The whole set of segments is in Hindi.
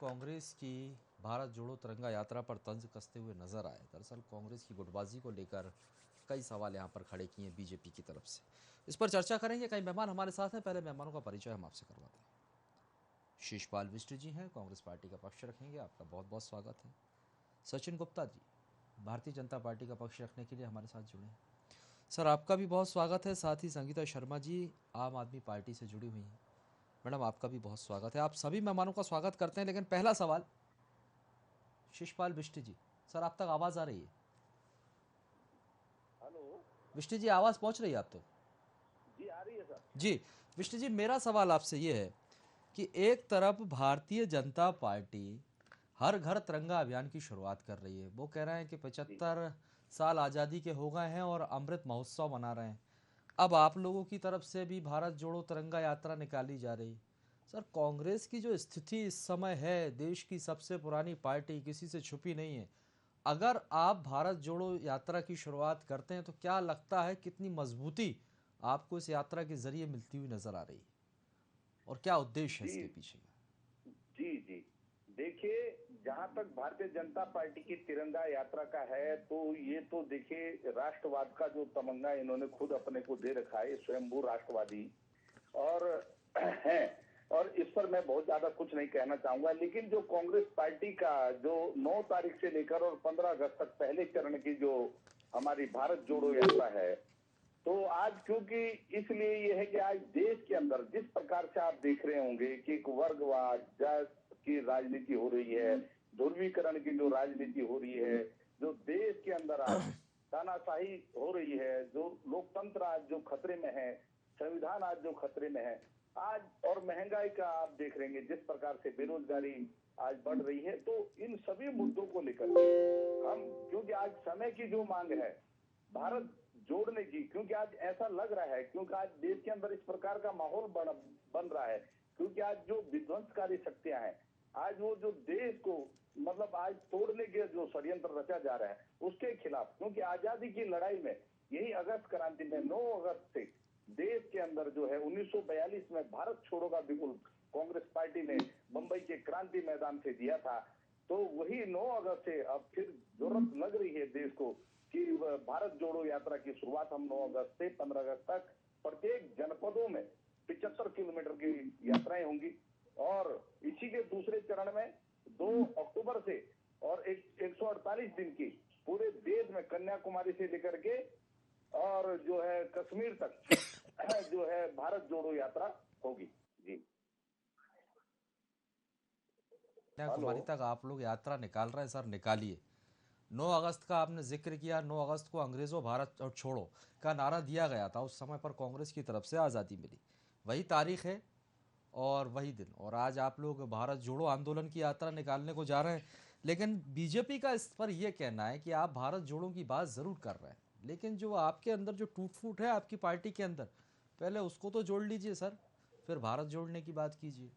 कांग्रेस की भारत जोड़ो तिरंगा यात्रा पर तंज कसते हुए नजर आए। दरअसल कांग्रेस की गुटबाजी को लेकर कई सवाल यहां पर खड़े किए बीजेपी की तरफ से। इस पर चर्चा करेंगे। कई मेहमान हमारे साथ हैं। पहले मेहमानों का परिचय हम आपसे करवाते हैं। शिशपाल बिष्ट जी हैं, कांग्रेस पार्टी का पक्ष रखेंगे, आपका बहुत बहुत स्वागत है। सचिन गुप्ता जी भारतीय जनता पार्टी का पक्ष रखने के लिए हमारे साथ जुड़े हैं। सर, आपका भी बहुत स्वागत है। साथ ही संगीता शर्मा जी आम आदमी पार्टी से जुड़ी हुई हैं। मैडम, आपका भी बहुत स्वागत है। आप सभी मेहमानों का स्वागत करते हैं। लेकिन पहला सवाल शिशपाल बिष्ट जी, सर आप तक आवाज़ आ रही है? हेलो बिष्ट जी, आवाज़ पहुंच रही है आप तक? जी, आ रही है सर। जी। बिष्ट जी, मेरा सवाल आपसे ये है कि एक तरफ भारतीय जनता पार्टी हर घर तिरंगा अभियान की शुरुआत कर रही है। वो कह रहे हैं कि जी 75 साल आज़ादी के हो गए हैं और अमृत महोत्सव मना रहे हैं। अब आप लोगों की तरफ से भी भारत जोड़ो तिरंगा यात्रा निकाली जा रही। सर, कांग्रेस की जो स्थिति इस समय है, देश की सबसे पुरानी पार्टी, किसी से छुपी नहीं है। अगर आप भारत जोड़ो यात्रा की शुरुआत करते हैं तो क्या लगता है कितनी मजबूती आपको इस यात्रा के जरिए मिलती हुई नजर आ रही है, और क्या उद्देश्य है जी इसके पीछे का? जी जी। देखिए, जहां तक भारतीय जनता पार्टी की तिरंगा यात्रा का है, तो ये तो देखिए राष्ट्रवाद का जो तमन्ना इन्होंने खुद अपने को दे रखा है, स्वयंभू राष्ट्रवादी और हैं। और इस पर मैं बहुत ज्यादा कुछ नहीं कहना चाहूंगा, लेकिन जो कांग्रेस पार्टी का जो 9 तारीख से लेकर और 15 अगस्त तक पहले चरण की जो हमारी भारत जोड़ो यात्रा है, तो आज क्योंकि इसलिए ये है कि आज देश के अंदर जिस प्रकार से आप देख रहे होंगे कि एक वर्गवाद की राजनीति हो रही है, ध्रुवीकरण की जो राजनीति हो रही है, जो देश के अंदर आज तानाशाही हो रही है, जो लोकतंत्र आज जो खतरे में है, संविधान आज जो खतरे में है आज, और महंगाई का आप देख रहे हैं जिस प्रकार से बेरोजगारी आज बढ़ रही है, तो इन सभी मुद्दों को लेकर के हम, क्योंकि आज समय की जो मांग है भारत जोड़ने की, क्योंकि आज ऐसा लग रहा है, क्योंकि आज देश के अंदर इस प्रकार का माहौल बन रहा है, क्योंकि आज जो विध्वंसकारी शक्तियां हैं, आज वो जो देश को मतलब आज तोड़ने के जो षड्यंत्र रचा जा रहा है उसके खिलाफ, क्योंकि आजादी की लड़ाई में यही अगस्त क्रांति में 9 अगस्त से देश के अंदर जो है 1942 में भारत छोड़ो का बिल्कुल कांग्रेस पार्टी ने मुंबई के क्रांति मैदान से दिया था। तो वही 9 अगस्त से अब फिर जरूरत लग रही है देश को कि भारत जोड़ो यात्रा की शुरुआत हम 9 अगस्त से 15 अगस्त तक प्रत्येक जनपदों में 75 किलोमीटर की यात्राएं होंगी, और इसी के दूसरे चरण में 2 अक्टूबर से और 148 दिन की पूरे देश में कन्याकुमारी से लेकर के और जो है कश्मीर तक जो है भारत जोड़ो यात्रा होगी। जी, हेलो। कन्याकुमारी तक आप लोग यात्रा निकाल रहे हैं। सर, निकालिए। 9 अगस्त का आपने जिक्र किया। 9 अगस्त को अंग्रेजों भारत और छोड़ो का नारा दिया गया था। उस समय पर कांग्रेस की तरफ से आज़ादी मिली, वही तारीख है और वही दिन। और आज आप लोग भारत जोड़ो आंदोलन की यात्रा निकालने को जा रहे हैं। लेकिन बीजेपी का इस पर यह कहना है कि आप भारत जोड़ो की बात ज़रूर कर रहे हैं, लेकिन जो आपके अंदर जो टूट फूट है आपकी पार्टी के अंदर, पहले उसको तो जोड़ लीजिए सर, फिर भारत जोड़ने की बात कीजिए।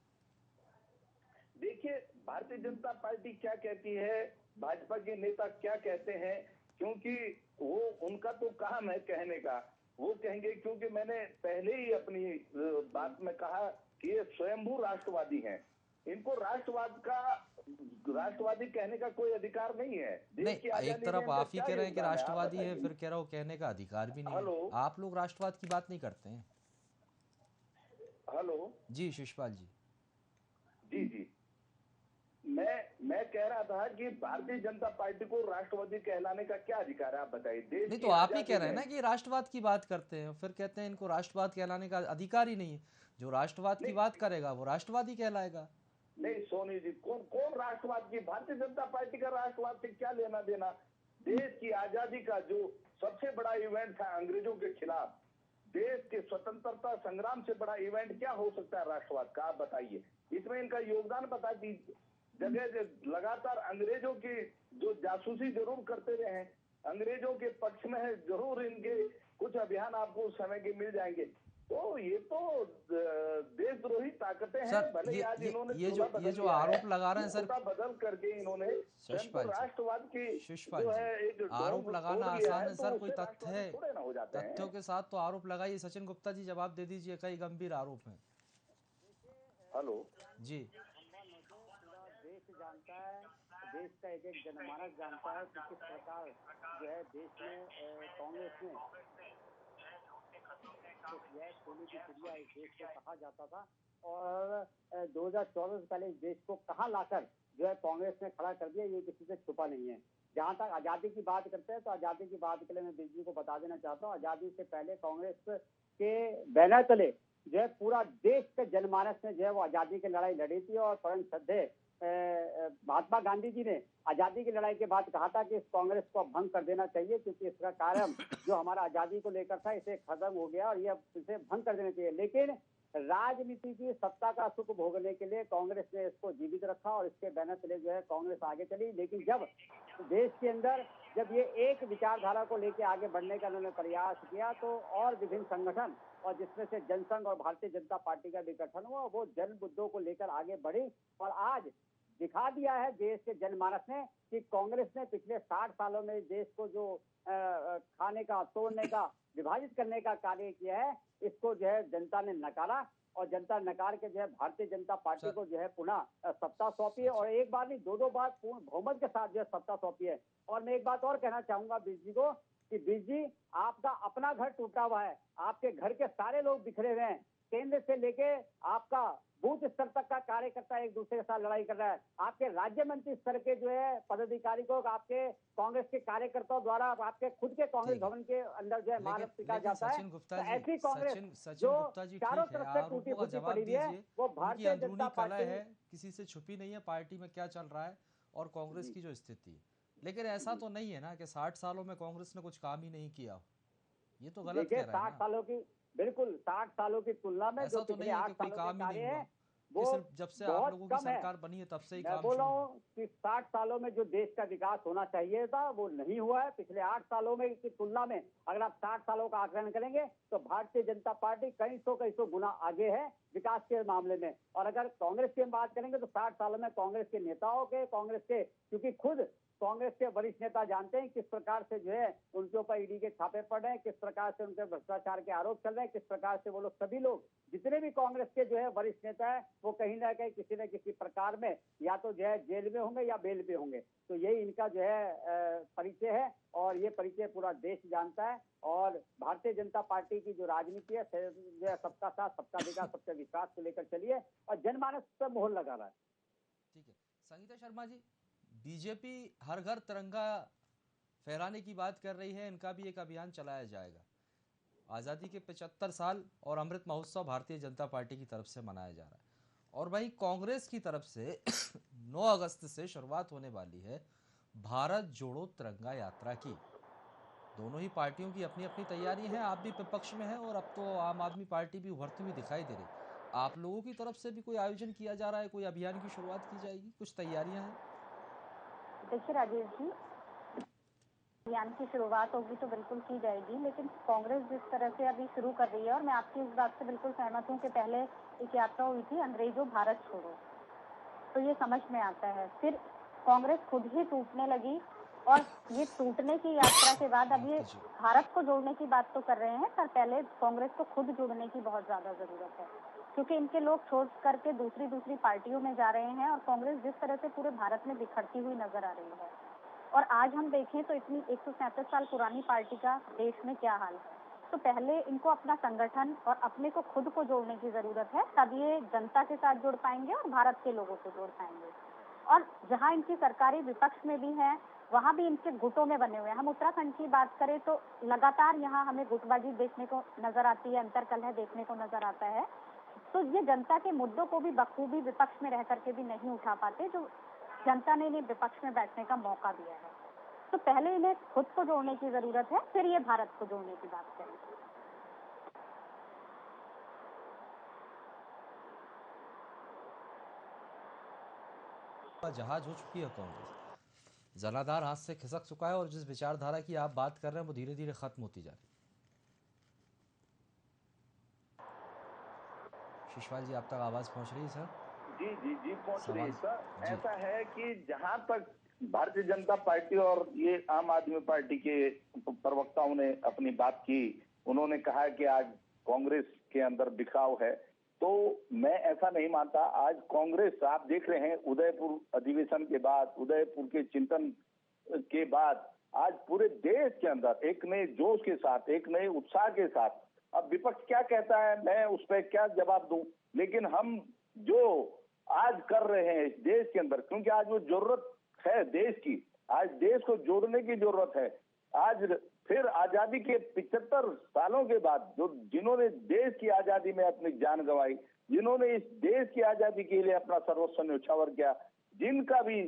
देखिए, भारतीय जनता पार्टी क्या कहती है, भाजपा के नेता क्या कहते हैं, क्योंकि वो उनका तो काम है कहने का। वो कहेंगे, क्योंकि मैंने पहले ही अपनी बात में कहा कि ये स्वयंभू राष्ट्रवादी हैं, इनको राष्ट्रवादी कहने का कोई अधिकार नहीं है। देश की नहीं, एक आजादी में तरफ इनका आप ही क्या कह रहे हैं कि योगदान है, आप राष्ट्रवादी है, बताइए। फिर कह रहा हूँ कहने का अधिकार भी नहीं है। हेलो आप लोग राष्ट्रवाद की बात नहीं करते हैं। हेलो। जी शिशपाल जी। जी जी। मैं कह रहा था कि भारतीय जनता पार्टी को राष्ट्रवादी कहलाने का क्या अधिकार है, आप बताइए। देश नहीं, तो की आप ही कह आजादी रहे हैं में ना कि राष्ट्रवाद की बात करते हैं, फिर कहते हैं इनको राष्ट्रवाद कहलाने का अधिकार ही नहीं है। जो राष्ट्रवाद की बात नहीं करेगा वो राष्ट्रवादी कहलाएगा। नहीं, सोनी जी, कौन कौन राष्ट्रवाद की, भारतीय जनता पार्टी का राष्ट्रवाद से क्या लेना देना। देश की आजादी का जो सबसे बड़ा इवेंट था अंग्रेजों के खिलाफ, देश के स्वतंत्रता संग्राम से बड़ा इवेंट क्या हो सकता है राष्ट्रवाद का, आप बताइए। इसमें इनका योगदान बता दीजिए। जगह लगातार अंग्रेजों की जो जासूसी जरूर करते रहे हैं, अंग्रेजों के पक्ष में है, जरूर इनके कुछ अभियान आपको उस समय के मिल जाएंगे। तो ये तो देशद्रोही ताकतें हैं, सर, भले ही आज इन्होंने ये बदल जो लिया है, आरोप लगा रहे हैं सर मुखौटा बदल करके इन्होंने स्वयं को शिशपाल जी, राष्ट्रवाद की शिशपाल जो जी, है एक आरोप ढोंग लगाना ओढ़ लिया आसान है, है तो सर, कोई उससे तथ्य राष्ट्रवादी है? थोड़े ना हो जाते हैं। तथ्यों के साथ तो आरोप लगाइए। सचिन गुप्ता जी, जवाब दे दीजिए, कई गंभीर आरोप हैं। हेलो। जी। जानता है, देश का एक एक जनमानस जानता है कि किस प्रकार जो है देश में कांग्रेस ने तो जो है सोने की चिड़िया इस देश को कहा जाता था। और 2014 से पहले इस देश को कहाँ लाकर जो है कांग्रेस ने खड़ा कर दिया, ये किसी से छुपा नहीं है। जहां तक आजादी की बात करते हैं तो आजादी की बात के लिए मैं बिजली को बता देना चाहता हूँ, आजादी से पहले कांग्रेस के बैनर तले जो है पूरा देश के जनमानस में जो है वो आजादी की लड़ाई लड़ी थी। और परम श्रद्धेय महात्मा गांधी जी ने आजादी की लड़ाई के बाद कहा था कि इस कांग्रेस को भंग कर देना चाहिए, क्योंकि इसका कारण जो हमारा आजादी को लेकर था इसे खत्म हो गया और ये इसे भंग कर देना चाहिए। लेकिन राजनीति की सत्ता का सुख भोगने के लिए कांग्रेस ने इसको जीवित रखा और इसके बैनर तले जो है कांग्रेस आगे चली। लेकिन जब देश के अंदर जब ये एक विचारधारा को लेकर आगे बढ़ने का उन्होंने प्रयास किया तो और विभिन्न संगठन और जिसमें से जनसंघ और भारतीय जनता पार्टी का भी गठन हुआ, वो जन मुद्दों को लेकर आगे बढ़ी और आज दिखा दिया है देश के जनमानस ने कि कांग्रेस ने पिछले 60 सालों में देश को जो खाने का, तोड़ने का, विभाजित करने का कार्य किया है, इसको जो है जनता ने नकारा और जनता नकार के जो है भारतीय जनता पार्टी को जो है पुनः सत्ता सौंपी है। और एक बार नहीं, दो बार पूर्ण बहुमत के साथ जो है सत्ता सौंपी है। और मैं एक बात और कहना चाहूंगा बीज जी को कि बीज जी, आपका अपना घर टूटा हुआ है, आपके घर के सारे लोग बिखरे हुए हैं, केंद्र से लेके आपका बूथ स्तर तक का कार्यकर्ता एक दूसरे के साथ लड़ाई कर रहा है, आपके राज्य मंत्री स्तर के जो है पदाधिकारी को आपके कांग्रेस के कार्यकर्ताओं द्वारा आपके खुद के कांग्रेस भवन के अंदर जो है मार पीटा जाता है। तो ऐसी कांग्रेस जो चारों तरफ से टूटी फूटी पड़ी हुई है, वो भारतीय जनता पार्टी है, किसी से छुपी नहीं है पार्टी में क्या चल रहा है और कांग्रेस की जो स्थिति। लेकिन ऐसा तो नहीं है ना कि 60 सालों में कांग्रेस ने कुछ काम ही नहीं किया, ये तो गलत कह रहा है ना। 60 सालों की, बिल्कुल 60 सालों की तुलना में जो तो पिछले 8 सालों के कार्य है वो जब से आप लोगों की सरकार बनी है तब से ही मैं बोल रहा हूँ कि 60 सालों में जो देश का विकास होना चाहिए था वो नहीं हुआ है। पिछले 8 सालों में की तुलना में अगर आप 60 सालों का आकलन करेंगे तो भारतीय जनता पार्टी कई सौ गुना आगे है विकास के मामले में। और अगर कांग्रेस की बात करेंगे तो 60 सालों में कांग्रेस के नेताओं के, कांग्रेस के, क्योंकि खुद कांग्रेस के वरिष्ठ नेता जानते हैं किस प्रकार से जो है उनके ऊपर ईडी के छापे पड़ रहे हैं, किस प्रकार से उनके भ्रष्टाचार के आरोप चल रहे हैं, किस प्रकार से वो लोग सभी लोग जितने भी कांग्रेस के जो है वरिष्ठ नेता है वो कहीं ना कहीं किसी न किसी प्रकार में या तो जो है जेल में होंगे या बेल पे होंगे। तो यही इनका जो है परिचय है और ये परिचय पूरा देश जानता है। और भारतीय जनता पार्टी की जो राजनीति है जो है सबका साथ, सबका विकास, सबका विश्वास को लेकर चलिए और जनमानस पर मोहर लगा रहा है। ठीक है संगीता शर्मा जी, बीजेपी हर घर तिरंगा फहराने की बात कर रही है, इनका भी एक अभियान चलाया जाएगा। आज़ादी के 75 साल और अमृत महोत्सव भारतीय जनता पार्टी की तरफ से मनाया जा रहा है और वहीं कांग्रेस की तरफ से 9 अगस्त से शुरुआत होने वाली है भारत जोड़ो तिरंगा यात्रा की। दोनों ही पार्टियों की अपनी अपनी तैयारी है, आप भी विपक्ष में हैं और अब तो आम आदमी पार्टी भी उभरती हुई दिखाई दे रही। आप लोगों की तरफ से भी कोई आयोजन किया जा रहा है, कोई अभियान की शुरुआत की जाएगी, कुछ तैयारियां हैं? देखिए राजेश जी, अभियान की शुरुआत होगी तो बिल्कुल की जाएगी, लेकिन कांग्रेस जिस तरह से अभी शुरू कर रही है और मैं आपकी इस बात से बिल्कुल सहमत हूँ कि पहले एक यात्रा हुई थी अंग्रेजों भारत छोड़ो, तो ये समझ में आता है। फिर कांग्रेस खुद ही टूटने लगी और ये टूटने की यात्रा के बाद अब ये भारत को जोड़ने की बात तो कर रहे हैं, पर पहले कांग्रेस को खुद जुड़ने की बहुत ज्यादा जरूरत है, क्योंकि इनके लोग छोड़ करके दूसरी पार्टियों में जा रहे हैं और कांग्रेस जिस तरह से पूरे भारत में बिखरती हुई नजर आ रही है। और आज हम देखें तो इतनी 137 साल पुरानी पार्टी का देश में क्या हाल है। तो पहले इनको अपना संगठन और अपने को खुद को जोड़ने की जरूरत है, तब ये जनता के साथ जुड़ पाएंगे और भारत के लोगों को जोड़ पाएंगे। और जहां इनकी सरकारी विपक्ष में भी है वहां भी इनके गुटों में बने हुए हैं। हम उत्तराखंड की बात करें तो लगातार यहाँ हमें गुटबाजी देखने को नजर आती है, अंतरकलह देखने को नजर आता है। तो ये जनता के मुद्दों को भी बखूबी विपक्ष में रह करके भी नहीं उठा पाते, जो जनता ने इन्हें विपक्ष में बैठने का मौका दिया है। तो पहले इन्हें खुद को जोड़ने की जरूरत है, फिर ये भारत को जोड़ने की बात करें। जहाज हो चुकी है कांग्रेस, जनाधार हाथ से खिसक चुका है और जिस विचारधारा की आप बात कर रहे हैं वो धीरे धीरे खत्म होती जा रही है। शिशवाल जी, आप तक आवाज पहुंच रही है सर? जी पहुंच रही है सर। ऐसा है कि जहां तक भारतीय जनता पार्टी और ये आम आदमी पार्टी के प्रवक्ताओं ने अपनी बात की, उन्होंने कहा कि आज कांग्रेस के अंदर बिखराव है, तो मैं ऐसा नहीं मानता। आज कांग्रेस आप देख रहे हैं, उदयपुर अधिवेशन के बाद, उदयपुर के चिंतन के बाद आज पूरे देश के अंदर एक नए जोश के साथ, एक नए उत्साह के साथ, अब विपक्ष क्या कहता है मैं उस पर क्या जवाब दूं, लेकिन हम जो आज कर रहे हैं इस देश के अंदर, क्योंकि आज वो जरूरत है देश की, आज देश को जोड़ने की जरूरत है। आज फिर आजादी के 75 सालों के बाद जो जिन्होंने देश की आजादी में अपनी जान गंवाई, जिन्होंने इस देश की आजादी के लिए अपना सर्वस्व न्यौछावर किया, जिनका भी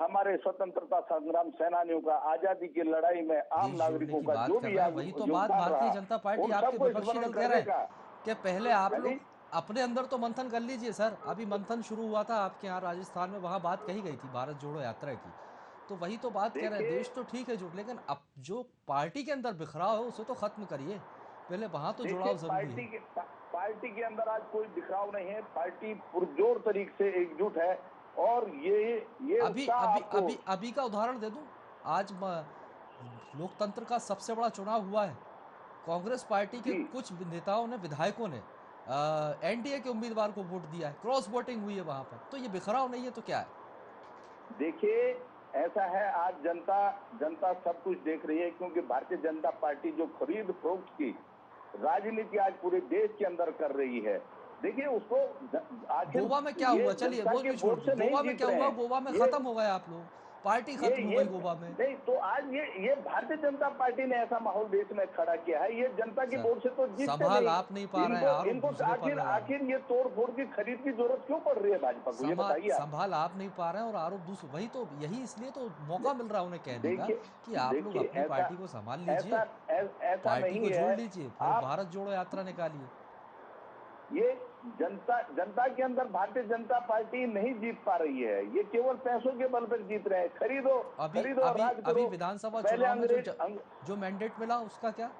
हमारे स्वतंत्रता संग्राम सेनानियों का, आजादी की लड़ाई में आम नागरिकों का जो भी वही तो बात भारतीय जनता पार्टी आपके विपक्षी दल कह रहे हैं कि पहले आप लोग अपने अंदर तो मंथन कर लीजिए सर। अभी मंथन शुरू हुआ था आपके यहाँ राजस्थान में, वहां बात कही गई थी भारत जोड़ो यात्रा की, तो वही तो बात कह रहे हैं, देश तो ठीक है जुड़, लेकिन अब जो पार्टी के अंदर बिखराव है उसे तो खत्म करिए, पहले वहां तो जुड़ाव जरूरी है। पार्टी के अंदर आज कोई बिखराव नहीं है, पार्टी पुरजोर तरीके से एकजुट है। और ये अभी का उदाहरण दे दूं, आज लोकतंत्र का सबसे बड़ा चुनाव हुआ है, कांग्रेस पार्टी के कुछ नेताओं ने, विधायकों ने एनडीए के उम्मीदवार को वोट दिया है, क्रॉस वोटिंग हुई है वहां पर, तो ये बिखराव नहीं है तो क्या है? देखिए ऐसा है, आज जनता सब कुछ देख रही है, क्योंकि भारतीय जनता पार्टी जो खरीद फरोख्त की राजनीति आज पूरे देश के अंदर कर रही है। देखिए उसको गोवा में क्या हुआ, चलिए वो भी छोड़ दो, गोवा में क्या हुआ, गोवा में खत्म हो गए आप लोग, पार्टी खत्म हो गई गोवा में। नहीं तो आज ये भारतीय जनता पार्टी ने ऐसा माहौल देश में खड़ा किया है, ये जनता की वोट से तो जीतते संभाल आप नहीं पा रहे हैं, इनको आखिर ये तोड़ फोड़ की खरीद की जरूरत क्यों पड़ रही है भाजपा को, ये बताइए। संभाल आप नहीं पा रहे हैं और आरोप दूसरे, वही तो, यही इसलिए तो मौका मिल रहा है उन्हें कहने का कि आप लोग अपनी पार्टी को संभाल लीजिए, पार्टी को जोड़ लीजिए, भारत जोड़ो यात्रा निकालिए। ये जनता के अंदर भारतीय जनता पार्टी नहीं जीत पा रही है, ये केवल पैसों के बल पर जीत रहे हैं। खरीदो अभी विधानसभा चुनाव में जो मैंडेट मिला उसका क्या,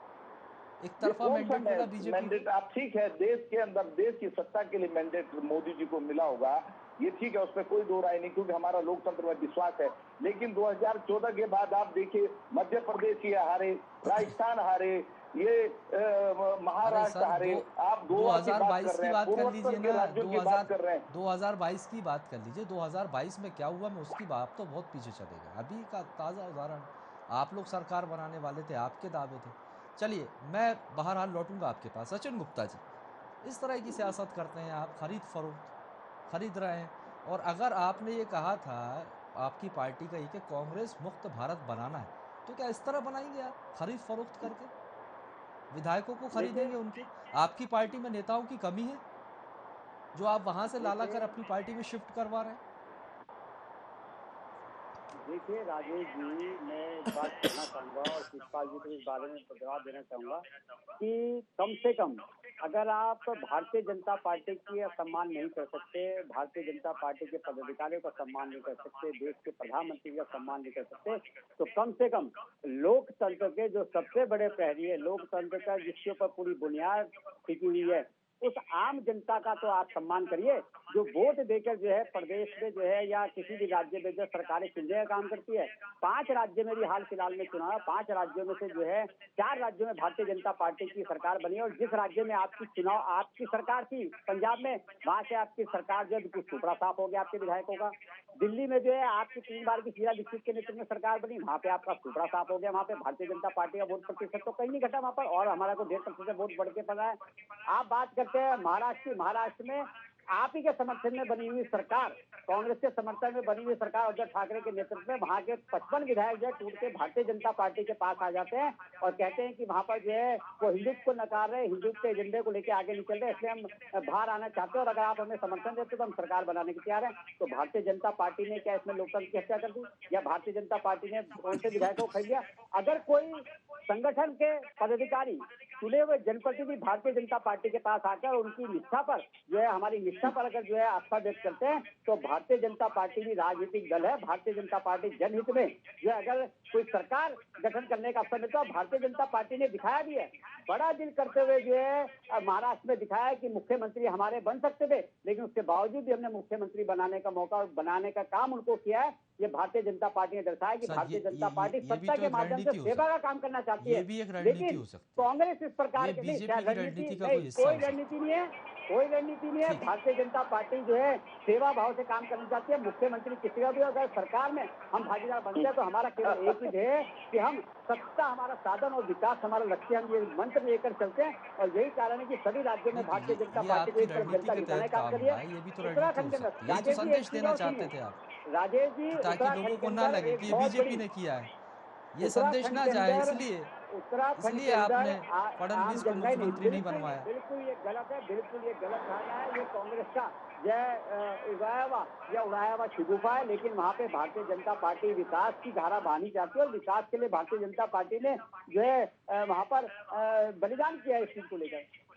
एक तरफा मैंडेट मिला बीजेपी मैंडेट। आप ठीक है, देश के अंदर देश की सत्ता के लिए मैंडेट मोदी जी को मिला होगा, ये ठीक है, उस पर कोई दो राय नहीं, क्योंकि हमारा लोकतंत्र में विश्वास है। लेकिन 2014 के बाद आप देखिए, मध्य प्रदेश ये हारे, राजस्थान हारे, ये महाराष्ट्र हारे, आप 2022 की बात कर लीजिए ना, 2022 की बात कर लीजिए, 2022 में क्या हुआ, मैं उसकी बात तो बहुत पीछे चलेगा। अभी का ताज़ा उदाहरण, आप लोग सरकार बनाने वाले थे, आपके दावे थे। चलिए मैं बहरहाल लौटूंगा आपके पास। सचिन गुप्ता जी, इस तरह की सियासत करते हैं आप, खरीद फरोख्त खरीद रहे हैं, और अगर आपने ये कहा था आपकी पार्टी का ये कि कांग्रेस मुक्त भारत बनाना है, तो क्या इस तरह बनाएंगे आप, खरीद फरोख्त करके विधायकों को खरीदेंगे उनके? आपकी पार्टी में नेताओं की कमी है जो आप वहां से लाला कर अपनी पार्टी में शिफ्ट करवा रहे हैं? देखिए राजेश जी, मैं एक बात कहना चाहूँगा और शिवपाल जी को इस बारे में जवाब देना चाहूँगा कि कम से कम अगर आप भारतीय जनता पार्टी की सम्मान नहीं कर सकते, भारतीय जनता पार्टी के पदाधिकारियों का सम्मान नहीं कर सकते, देश के प्रधानमंत्री का सम्मान नहीं कर सकते, तो कम से कम लोकतंत्र के जो सबसे बड़े प्रहरी है, लोकतंत्र का जिसके ऊपर पूरी बुनियाद टिकी हुई है, उस आम जनता का तो आप सम्मान करिए जो वोट देकर जो है प्रदेश में जो है या किसी भी राज्य में जो सरकारें चुनने का काम करती है। 5 राज्य में भी हाल फिलहाल में चुनाव, 5 राज्यों में से जो है 4 राज्यों में भारतीय जनता पार्टी की सरकार बनी, और जिस राज्य में आपकी सरकार थी, पंजाब में, वहां से आपकी सरकार जो है बिल्कुल सुपड़ा साफ हो गया आपके विधायकों का। दिल्ली में जो है आपकी 3 बार की शीला दीक्षित के नेतृत्व में सरकार बनी, वहाँ पे आपका सुपड़ा साफ हो गया, वहाँ पे भारतीय जनता पार्टी का वोट प्रतिशत तो कहीं नहीं घटा वहाँ पर, और हमारा को 1.5% वोट बढ़ के पड़ा है। आप बात करते हैं महाराष्ट्र में आप ही के समर्थन में बनी हुई सरकार, कांग्रेस के समर्थन में बनी हुई सरकार उद्धव ठाकरे के नेतृत्व में, वहां के 55 विधायक जो है टूट के भारतीय जनता पार्टी के पास आ जाते हैं और कहते हैं कि वहां पर जो है वो हिंदुत्व को नकार रहे, हिंदुत्व के एजेंडे को लेकर आगे निकल रहे, इसलिए हम बाहर आना चाहते हैं और अगर आप हमें समर्थन देते तो हम सरकार बनाने के तैयार है। तो भारतीय जनता पार्टी ने क्या इसमें लोकतंत्र की हत्या कर दी, या भारतीय जनता पार्टी ने कौन से विधायकों को खरीद लिया? अगर कोई संगठन के पदाधिकारी चुने हुए जनप्रतिनिधि भारतीय जनता पार्टी के पास आकर उनकी निष्ठा पर जो है, हमारी निष्ठा पर अगर जो है आस्था व्यक्त करते हैं, तो भारतीय जनता पार्टी भी राजनीतिक दल है। भारतीय जनता पार्टी जनहित में जो अगर कोई सरकार गठन करने का अवसर मिलता है, भारतीय जनता पार्टी ने दिखाया भी है, बड़ा दिल करते हुए जो है महाराष्ट्र में दिखाया कि मुख्यमंत्री हमारे बन सकते थे, लेकिन उसके बावजूद भी हमने मुख्यमंत्री बनाने का मौका, बनाने का काम उनको किया है। ये भारतीय जनता पार्टी ने दर्शाया कि भारतीय जनता पार्टी सत्ता के माध्यम से सेवा का काम करना चाहती है, लेकिन कांग्रेस इस प्रकार की कोई रणनीति नहीं है। कोई रणनीति नहीं है। ठीक। भारतीय जनता पार्टी जो है सेवा भाव से काम करना चाहती है। मुख्यमंत्री किसी का भी अगर सरकार में हम भागीदार बनते हैं तो हमारा केवल एक ही ध्येय है कि हम सत्ता हमारा साधन और विकास हमारा लक्ष्य, हम ये मंत्र लेकर चलते हैं। और यही कारण है कि सभी राज्यों में नहीं, भारतीय जनता ये पार्टी को आपकी एक तरफ रणनीति जनता के जिताने तहत का काम काम करिए। हुआ है, ये भी तो रणनीति हो उत्तराखंड के अंदर सकती है। यही तो राजेश जी एक संदेश चीज देना और चाहते सुनिए, थे आप, राजेश जी कि ताकि लोगों उत्तराखंड के को ना अंदर लगे एक कि ये बहुत बीजेपी बड़ी, ने किया है, ये संदेश उत्तराखंड ना के जाए, अंदर इसलिए उत्तराखंड इसलिए के अंदर आपने आम फडणवीस को जनता ही नहीं, मुख्यमंत्री नहीं बिल्कुल बनवाया। बिल्कुल ये गलत है, बिल्कुल ये गलत धारणा है। ये कांग्रेस का उड़ाया हुआ शिगुफा है। लेकिन वहाँ पे भारतीय जनता पार्टी विकास की धारा बहानी चाहती है और विकास के लिए भारतीय जनता पार्टी ने जो है वहाँ पर बलिदान किया है इस चीज को लेकर।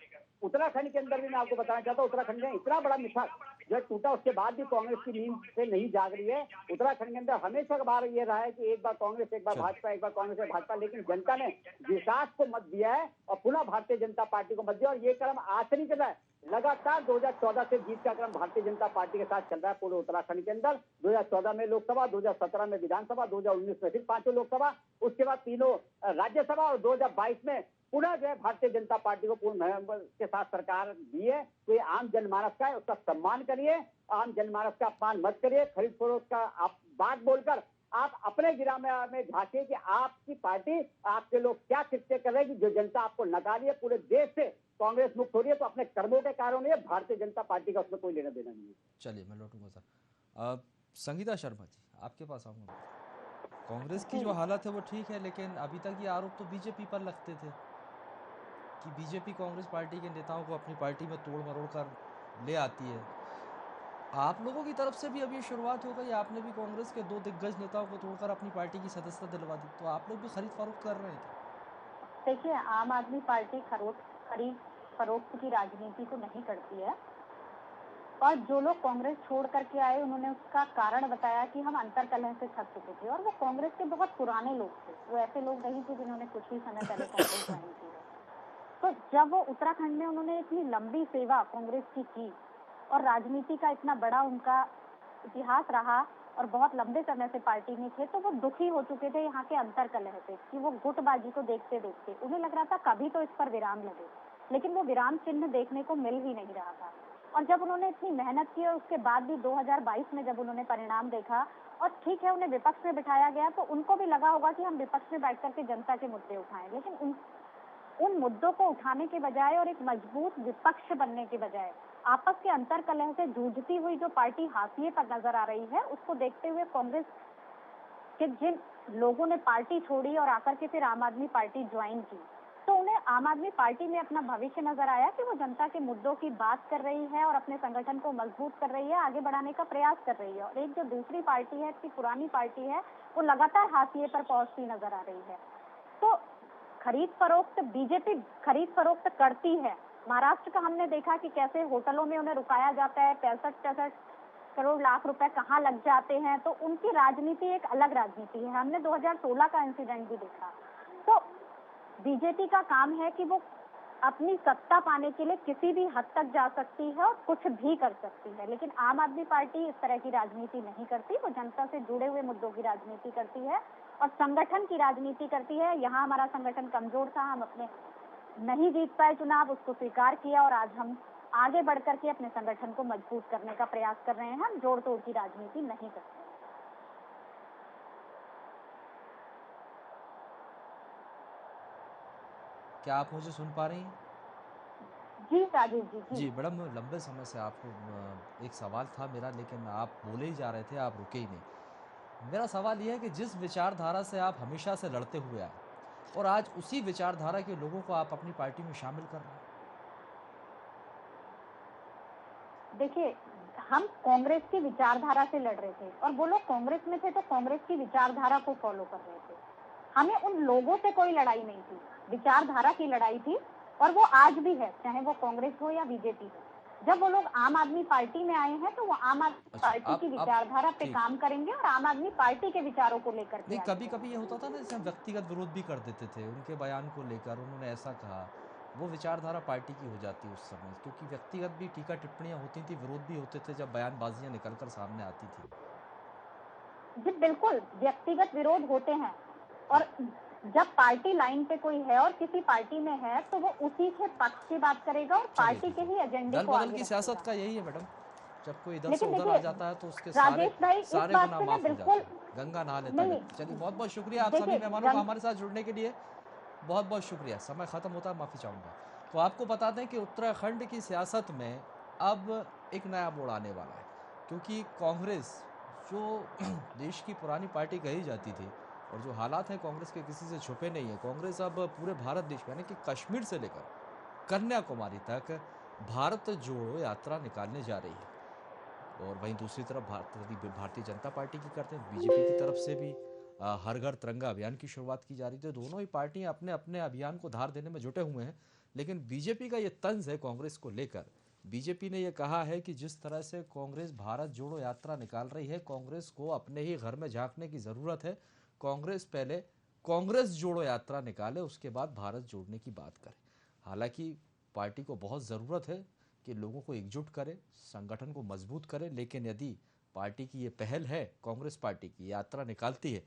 उत्तराखंड के अंदर भी मैं आपको बताना चाहता हूँ, उत्तराखंड में इतना बड़ा मिथक जो टूटा उसके बाद भी कांग्रेस की नींद से नहीं जाग रही है। उत्तराखंड के अंदर हमेशा बार ये रहा है कि एक बार कांग्रेस, एक बार चलो। भाजपा, एक बार कांग्रेस, एक भाजपा, लेकिन जनता ने विकास को मत दिया है और पुनः भारतीय जनता पार्टी को मत दिया। और ये क्रम आज से नहीं चल रहा है, लगातार 2014 से जीत का क्रम भारतीय जनता पार्टी के साथ चल रहा है पूरे उत्तराखंड के अंदर। 2014 में लोकसभा, 2017 में विधानसभा, 2019 में फिर 5 लोकसभा, उसके बाद 3 राज्यसभा और 2022 में पुनः जो है भारतीय जनता पार्टी को पूर्ण के साथ सरकार दी है। तो ये आम जनमानस का है, उसका सम्मान करिए, आम जनमानस का अपमान मत करिए। खरीद फरोख्त का आप बात बोलकर आप अपने गिरा में झांकिए कि आपकी पार्टी, आपके लोग क्या कृत्य कर रहे हैं कि जो जनता आपको नकारी है, पूरे देश से कांग्रेस मुक्त हो रही है। तो अपने कर्मों के कारण ये भारतीय जनता पार्टी का उसमें कोई लेना देना नहीं है। चलिए मैं लौटूंगा सर। संगीता शर्मा जी, आपके पास आऊंगा। कांग्रेस की जो हालत है वो ठीक है, लेकिन अभी तक ये आरोप तो बीजेपी पर लगते थे कि बीजेपी कांग्रेस पार्टी के नेताओं को अपनी पार्टी में तोड़ मरोड़ कर ले आती है। आप लोगों की तरफ से भी अभी शुरुआत हो गई, आपने भी कांग्रेस के 2 दिग्गज नेताओं को तोड़कर अपनी पार्टी की सदस्यता दिलवा दी, तो आप लोग भी खरीद फरोख्त कर रहे हैं क्या? देखिए, आम आदमी पार्टी खरीद फरोख्त की राजनीति तो नहीं करती है। और जो लोग कांग्रेस छोड़ करके आए उन्होंने उसका कारण बताया कि हम अंतर कलह से थक चुके थे। और वो कांग्रेस के बहुत पुराने लोग थे, वो ऐसे लोग नहीं थे जिन्होंने कुछ ही समय पहले कांग्रेस ज्वाइन की है। तो जब वो उत्तराखंड में उन्होंने इतनी लंबी सेवा कांग्रेस की और राजनीति का इतना बड़ा उनका इतिहास रहा और बहुत लंबे समय से पार्टी में थे, तो वो दुखी हो चुके थे यहाँ के अंतर कलह से कि वो गुटबाजी को देखते देखते उन्हें लग रहा था कभी तो इस पर विराम लगे, लेकिन वो विराम चिन्ह देखने को मिल ही नहीं रहा था। और जब उन्होंने इतनी मेहनत की और उसके बाद भी 2022 में जब उन्होंने परिणाम देखा और ठीक है उन्हें विपक्ष में बिठाया गया, तो उनको भी लगा होगा कि हम विपक्ष में बैठ करके जनता के मुद्दे उठाएं। लेकिन उन मुद्दों को उठाने के बजाय और एक मजबूत विपक्ष बनने के बजाय आपस के अंतर कलह से जूझती हुई जो पार्टी हाशिए पर नजर आ रही है, उसको देखते हुए कांग्रेस के जिन लोगों ने पार्टी छोड़ी और आकर के फिर आम आदमी पार्टी ज्वाइन की, तो उन्हें आम आदमी पार्टी में अपना भविष्य नजर आया कि वो जनता के मुद्दों की बात कर रही है और अपने संगठन को मजबूत कर रही है, आगे बढ़ाने का प्रयास कर रही है। और एक जो दूसरी पार्टी है, इतनी पुरानी पार्टी है, वो लगातार हाशिए पर पहुंचती नजर आ रही है। तो खरीद फरोख्त बीजेपी खरीद फरोख्त करती है। महाराष्ट्र का हमने देखा कि कैसे होटलों में उन्हें रुकाया जाता है, 65 करोड़ लाख रुपए कहाँ लग जाते हैं। तो उनकी राजनीति एक अलग राजनीति है। हमने 2016 का इंसिडेंट भी देखा। तो बीजेपी का काम है कि वो अपनी सत्ता पाने के लिए किसी भी हद तक जा सकती है और कुछ भी कर सकती है, लेकिन आम आदमी पार्टी इस तरह की राजनीति नहीं करती। वो जनता से जुड़े हुए मुद्दों की राजनीति करती है और संगठन की राजनीति करती है। यहाँ हमारा संगठन कमजोर था, हम अपने नहीं जीत पाए चुनाव, उसको स्वीकार किया और आज हम आगे बढ़ करके अपने संगठन को मजबूत करने का प्रयास कर रहे हैं। हम जोड़ तोड़ की राजनीति नहीं करते। क्या आप मुझे सुन पा रही हैं? जी राजेश जी। जी मैडम, लंबे समय से आपको एक सवाल था मेरा, लेकिन आप बोले ही जा रहे थे, आप रुके ही नहीं। मेरा सवाल यह है कि जिस विचारधारा से आप हमेशा से लड़ते हुए आए और आज उसी विचारधारा के लोगों को आप अपनी पार्टी में शामिल कर रहे हैं। देखिए, हम कांग्रेस की विचारधारा से लड़ रहे थे और वो लोग कांग्रेस में थे तो कांग्रेस की विचारधारा को फॉलो कर रहे थे। हमें उन लोगों से कोई लड़ाई नहीं थी, विचारधारा की लड़ाई थी और वो आज भी है, चाहे वो कांग्रेस हो या बीजेपी हो। जब वो लोग आम आदमी पार्टी में आए हैं तो वो आम आदमी पार्टी की विचारधारा पे काम करेंगे और आम आदमी पार्टी के विचारों को लेकर के नहीं, आगे कभी कभी ये बढ़ेंगे। होता था ना, जैसे हम व्यक्तिगत विरोध भी कर देते थे उनके बयान को लेकर, उन्होंने ऐसा कहा, वो विचारधारा पार्टी की हो जाती उस समय, क्योंकि व्यक्तिगत भी टीका टिप्पणियां होती थी, विरोध भी होते थे जब बयानबाजियां निकलकर सामने आती थी। जी बिल्कुल, व्यक्तिगत विरोध होते हैं और जब पार्टी लाइन पे कोई है और किसी पार्टी में है तो वो उसी के पक्ष की बात करेगा और पार्टी के ही एजेंडे दल को बदल आगे की सियासत रखेगा। का यही है मैडम, जब कोई इधर से लेकिन उधर आ देखिए जाता है तो उसके राजेश भाई, इस सारे बात गुनाह से मैं माफ हो जाते बिल्कुल हैं, गंगा नहा लेता नहीं, व्यक्ति। चलिए बहुत बहुत शुक्रिया आप सभी देखिए मेहमानों का हमारे साथ जुड़ने के लिए, बहुत बहुत शुक्रिया। समय खत्म होता है, माफी चाहूंगा। तो आपको बता दें कि उत्तराखंड की सियासत में अब एक नया मोड़ आने वाला है, क्योंकि कांग्रेस जो देश की पुरानी पार्टी कही जाती थी और जो हालात हैं कांग्रेस के किसी से छुपे नहीं है। कांग्रेस अब पूरे भारत देश में यानी कि कश्मीर से लेकर कन्याकुमारी तक भारत जोड़ो यात्रा निकालने जा रही है। और वहीं दूसरी तरफ भारतीय जनता पार्टी की करते हैं, बीजेपी की तरफ से भी हर घर तिरंगा अभियान की शुरुआत की जा रही थी। दोनों ही पार्टियां अपने अपने अभियान को धार देने में जुटे हुए हैं, लेकिन बीजेपी का ये तंज है कांग्रेस को लेकर। बीजेपी ने यह कहा है कि जिस तरह से कांग्रेस भारत जोड़ो यात्रा निकाल रही है, कांग्रेस को अपने ही घर में झांकने की जरूरत है। कांग्रेस पहले कांग्रेस जोड़ो यात्रा निकाले, उसके बाद भारत जोड़ने की बात करे। हालांकि पार्टी को बहुत ज़रूरत है कि लोगों को एकजुट करे, संगठन को मजबूत करे, लेकिन यदि पार्टी की ये पहल है, कांग्रेस पार्टी की यात्रा निकालती है,